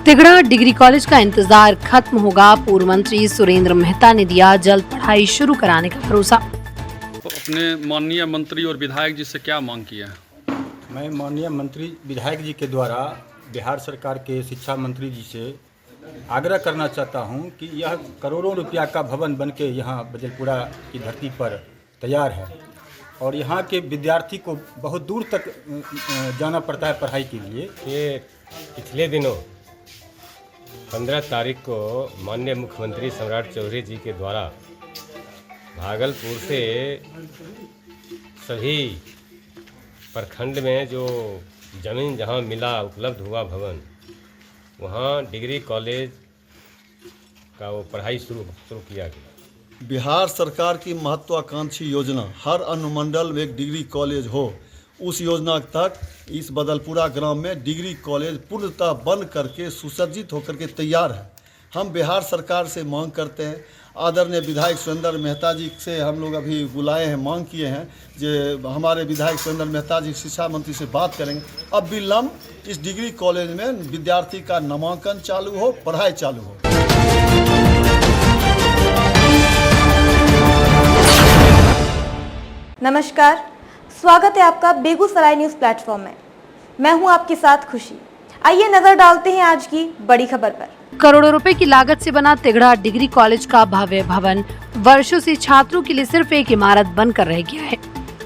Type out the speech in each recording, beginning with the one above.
Tigra degree college का इंतजार खत्म होगा। पूर्व मंत्री सुरेंद्र मेहता ने दिया जल्द पढ़ाई शुरू कराने का भरोसा। अपने माननीय मंत्री और विधायक जी से क्या मांग की है? मैं माननीय मंत्री विधायक जी के द्वारा बिहार सरकार के शिक्षा मंत्री जी से आग्रह करना चाहता हूं कि यह करोड़ों रुपया का भवन बनके यहां बजलपुरा की धरती पर तैयार है और यहां के विद्यार्थी को बहुत दूर तक जाना पड़ता है पढ़ाई के लिए। ये पिछले दिनों 15 तारीख को माननीय मुख्यमंत्री सम्राट चौधरी जी के द्वारा भागलपुर से सभी प्रखंड में जो ज़मीन जहां मिला उपलब्ध हुआ भवन, वहां डिग्री कॉलेज का वो पढ़ाई शुरू किया गया। बिहार सरकार की महत्वाकांक्षी योजना हर अनुमंडल में एक डिग्री कॉलेज हो, उस योजना तक इस बदलपुरा ग्राम में डिग्री कॉलेज पूर्णतः बन करके सुसज्जित होकर के तैयार है। हम बिहार सरकार से मांग करते हैं, आदरणीय विधायक सुरेंद्र मेहता जी से हम लोग अभी बुलाए हैं, मांग किए हैं जो हमारे विधायक सुरेंद्र मेहता जी शिक्षा मंत्री से बात करेंगे। अब विलम्ब इस डिग्री कॉलेज में विद्यार्थी का नामांकन चालू हो, पढ़ाई चालू हो। नमस्कार, स्वागत है आपका बेगूसराय न्यूज़ प्लेटफॉर्म में। मैं हूं आपके साथ खुशी। आइए नजर डालते हैं आज की बड़ी खबर पर। करोड़ों रुपए की लागत से बना तिगड़ा डिग्री कॉलेज का भव्य भवन वर्षों से छात्रों के लिए सिर्फ एक इमारत बनकर रह गया है।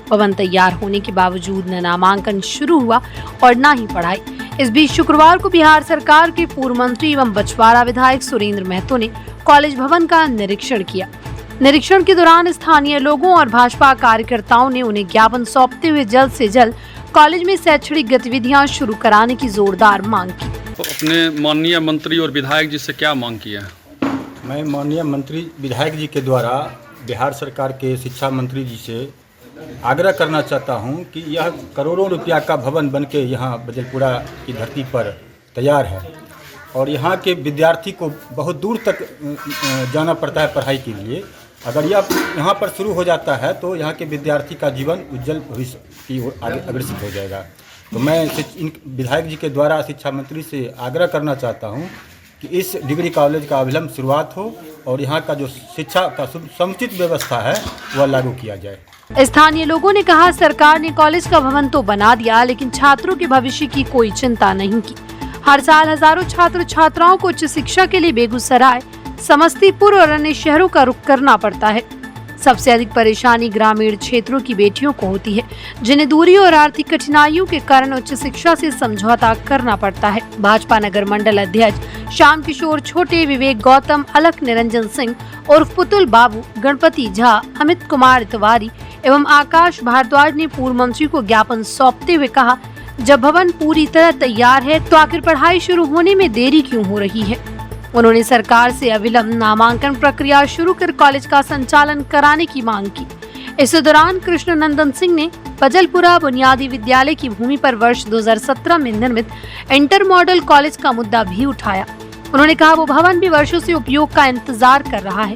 भवन तैयार होने के बावजूद न नामांकन शुरू हुआ और न ही पढ़ाई। इस बीच शुक्रवार को बिहार सरकार के पूर्व मंत्री एवं बछवाड़ा विधायक सुरेंद्र महतो ने कॉलेज भवन का निरीक्षण किया। निरीक्षण के दौरान स्थानीय लोगों और भाजपा कार्यकर्ताओं ने उन्हें ज्ञापन सौंपते हुए जल्द से जल्द कॉलेज में शैक्षणिक गतिविधियां शुरू कराने की जोरदार मांग की। अपने माननीय मंत्री और विधायक जी से क्या मांग की है? मैं माननीय मंत्री विधायक जी के द्वारा बिहार सरकार के शिक्षा मंत्री जी से आग्रह करना चाहता हूं कि यह करोड़ों रुपया का भवन बनके यहां बजलपुरा की धरती पर तैयार है और यहाँ के विद्यार्थी को बहुत दूर तक जाना पड़ता है पढ़ाई के लिए। अगर यह यहाँ पर शुरू हो जाता है तो यहाँ के विद्यार्थी का जीवन उज्जवल भविष्य की ओर आगे अग्रसर हो जाएगा। तो मैं इन विधायक जी के द्वारा शिक्षा मंत्री से आग्रह करना चाहता हूँ कि इस डिग्री कॉलेज का अविलंब शुरुआत हो और यहाँ का जो शिक्षा का समुचित व्यवस्था है वह लागू किया जाए। स्थानीय लोगों ने कहा, सरकार ने कॉलेज का भवन तो बना दिया लेकिन छात्रों के भविष्य की कोई चिंता नहीं की। हर साल हजारों छात्र छात्राओं को उच्च शिक्षा के लिए बेगूसराय, समस्तीपुर और अन्य शहरों का रुख करना पड़ता है। सबसे अधिक परेशानी ग्रामीण क्षेत्रों की बेटियों को होती है, जिन्हें दूरी और आर्थिक कठिनाइयों के कारण उच्च शिक्षा से समझौता करना पड़ता है। भाजपा नगर मंडल अध्यक्ष श्याम किशोर छोटे, विवेक गौतम, अलख निरंजन सिंह उर्फ पुतुल बाबू, गणपति झा, अमित कुमार तिवारी एवं आकाश भारद्वाज ने पूर्व मंत्री को ज्ञापन सौंपते हुए कहा, जब भवन पूरी तरह तैयार है तो आखिर पढ़ाई शुरू होने में देरी क्यों हो रही है। उन्होंने सरकार से अविलंब नामांकन प्रक्रिया शुरू कर कॉलेज का संचालन कराने की मांग की। इस दौरान कृष्ण नंदन सिंह ने बजलपुरा बुनियादी विद्यालय की भूमि पर वर्ष 2017 में निर्मित इंटर मॉडल कॉलेज का मुद्दा भी उठाया। उन्होंने कहा, वो भवन भी वर्षों से उपयोग का इंतजार कर रहा है।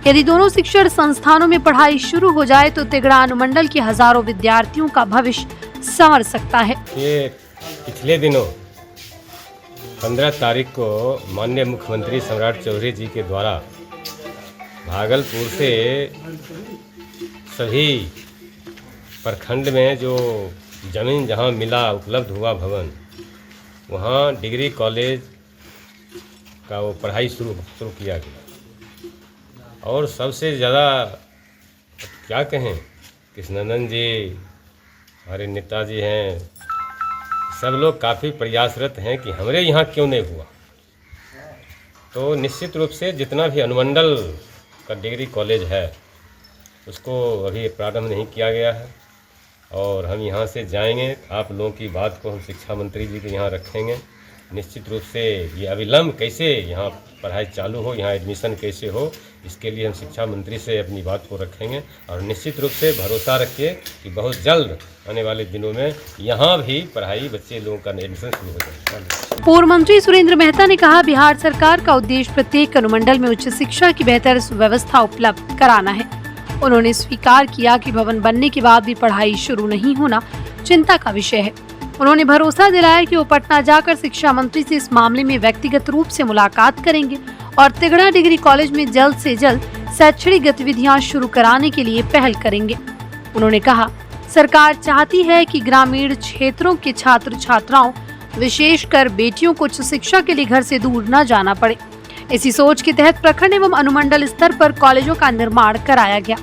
यदि दोनों शिक्षण संस्थानों में पढ़ाई शुरू हो जाए तो तिगड़ा अनुमंडल के हजारों विद्यार्थियों का भविष्य संवर सकता है। ये पिछले दिनों 15 तारीख को माननीय मुख्यमंत्री सम्राट चौधरी जी के द्वारा भागलपुर से सभी प्रखंड में जो ज़मीन जहां मिला उपलब्ध हुआ भवन, वहां डिग्री कॉलेज का वो पढ़ाई शुरू किया गया। और सबसे ज़्यादा क्या कहें, कृष्णानंद जी हमारे नेताजी हैं, सब लोग काफ़ी प्रयासरत हैं कि हमारे यहाँ क्यों नहीं हुआ। तो निश्चित रूप से जितना भी अनुमंडल का डिग्री कॉलेज है उसको अभी प्रारंभ नहीं किया गया है और हम यहाँ से जाएंगे, आप लोगों की बात को हम शिक्षा मंत्री जी के यहाँ रखेंगे। निश्चित रूप से ये अविलंब कैसे यहाँ पढ़ाई चालू हो, यहाँ एडमिशन कैसे हो, इसके लिए हम शिक्षा मंत्री से अपनी बात को रखेंगे और निश्चित रूप से भरोसा रखिए कि बहुत जल्द आने वाले दिनों में यहाँ भी पढ़ाई बच्चे लोगों का एडमिशन शुरू हो जाएगा। पूर्व मंत्री सुरेंद्र मेहता ने कहा, बिहार सरकार का उद्देश्य प्रत्येक अनुमंडल में उच्च शिक्षा की बेहतर व्यवस्था उपलब्ध कराना है। उन्होंने स्वीकार किया कि भवन बनने के बाद भी पढ़ाई शुरू नहीं होना चिंता का विषय है। उन्होंने भरोसा दिलाया कि वो पटना जाकर शिक्षा मंत्री से इस मामले में व्यक्तिगत रूप से मुलाकात करेंगे और तिगड़ा डिग्री कॉलेज में जल्द से जल्द शैक्षणिक गतिविधियां शुरू कराने के लिए पहल करेंगे। उन्होंने कहा, सरकार चाहती है कि ग्रामीण क्षेत्रों के छात्र छात्राओं, विशेषकर बेटियों को उच्च शिक्षा के लिए घर से दूर न जाना पड़े। इसी सोच के तहत प्रखंड एवं अनुमंडल स्तर पर कॉलेजों का निर्माण कराया गया।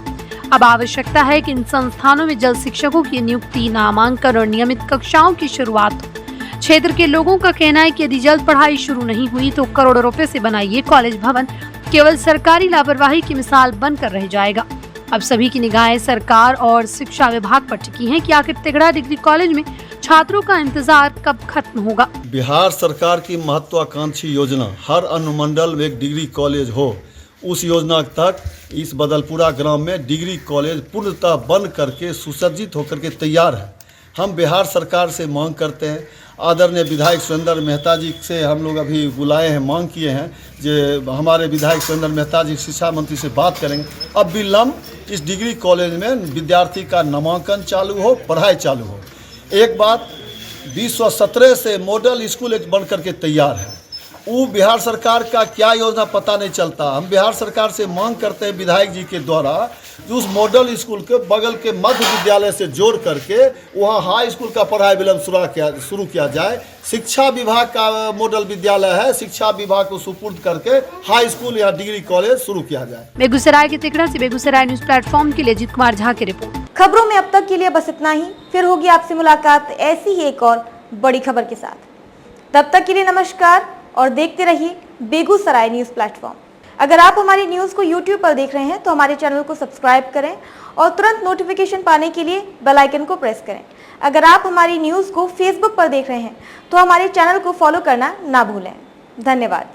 अब आवश्यकता है कि इन संस्थानों में जल्द शिक्षकों की नियुक्ति, नामांकन और नियमित कक्षाओं की शुरुआत हो। क्षेत्र के लोगों का कहना है कि यदि जल्द पढ़ाई शुरू नहीं हुई तो करोड़ों रुपए से बना ये कॉलेज भवन केवल सरकारी लापरवाही की मिसाल बनकर रह जाएगा। अब सभी की निगाहें सरकार और शिक्षा विभाग पर टिकी हैं कि आखिर तिगड़ा डिग्री कॉलेज में छात्रों का इंतजार कब खत्म होगा। बिहार सरकार की महत्वाकांक्षी योजना हर अनुमंडल में एक डिग्री कॉलेज हो, उस योजना तक इस बदलपुरा ग्राम में डिग्री कॉलेज पूर्णतः बन करके सुसज्जित होकर के तैयार है। हम बिहार सरकार से मांग करते हैं, आदरणीय विधायक सुरेंद्र मेहता जी से हम लोग अभी बुलाए हैं, मांग किए हैं जो हमारे विधायक सुरेंद्र मेहता जी शिक्षा मंत्री से बात करेंगे। अब विलम्ब इस डिग्री कॉलेज में विद्यार्थी का नामांकन चालू हो, पढ़ाई चालू हो। एक बात, 2017 से मॉडल स्कूल एक बन करके तैयार है, वो बिहार सरकार का क्या योजना पता नहीं चलता। हम बिहार सरकार से मांग करते हैं विधायक जी के द्वारा उस मॉडल स्कूल के बगल के मध्य विद्यालय से जोड़ करके वहाँ हाई स्कूल का पढ़ाई विलम्ब शुरू किया जाए। शिक्षा विभाग का मॉडल विद्यालय है, शिक्षा विभाग को सुपुर्द करके हाई स्कूल या डिग्री कॉलेज शुरू किया जाए। बेगूसराय के तिगड़ा से बेगूसराय न्यूज प्लेटफॉर्म के लिए अजीत कुमार झा की रिपोर्ट। खबरों में अब तक के लिए बस इतना ही। फिर होगी आपसे मुलाकात ऐसी ही एक और बड़ी खबर के साथ। तब तक के लिए नमस्कार और देखते रहिए बेगूसराय न्यूज प्लेटफॉर्म। अगर आप हमारी न्यूज को YouTube पर देख रहे हैं तो हमारे चैनल को सब्सक्राइब करें और तुरंत नोटिफिकेशन पाने के लिए बेल आइकन को प्रेस करें। अगर आप हमारी न्यूज को Facebook पर देख रहे हैं तो हमारे चैनल को फॉलो करना ना भूलें। धन्यवाद।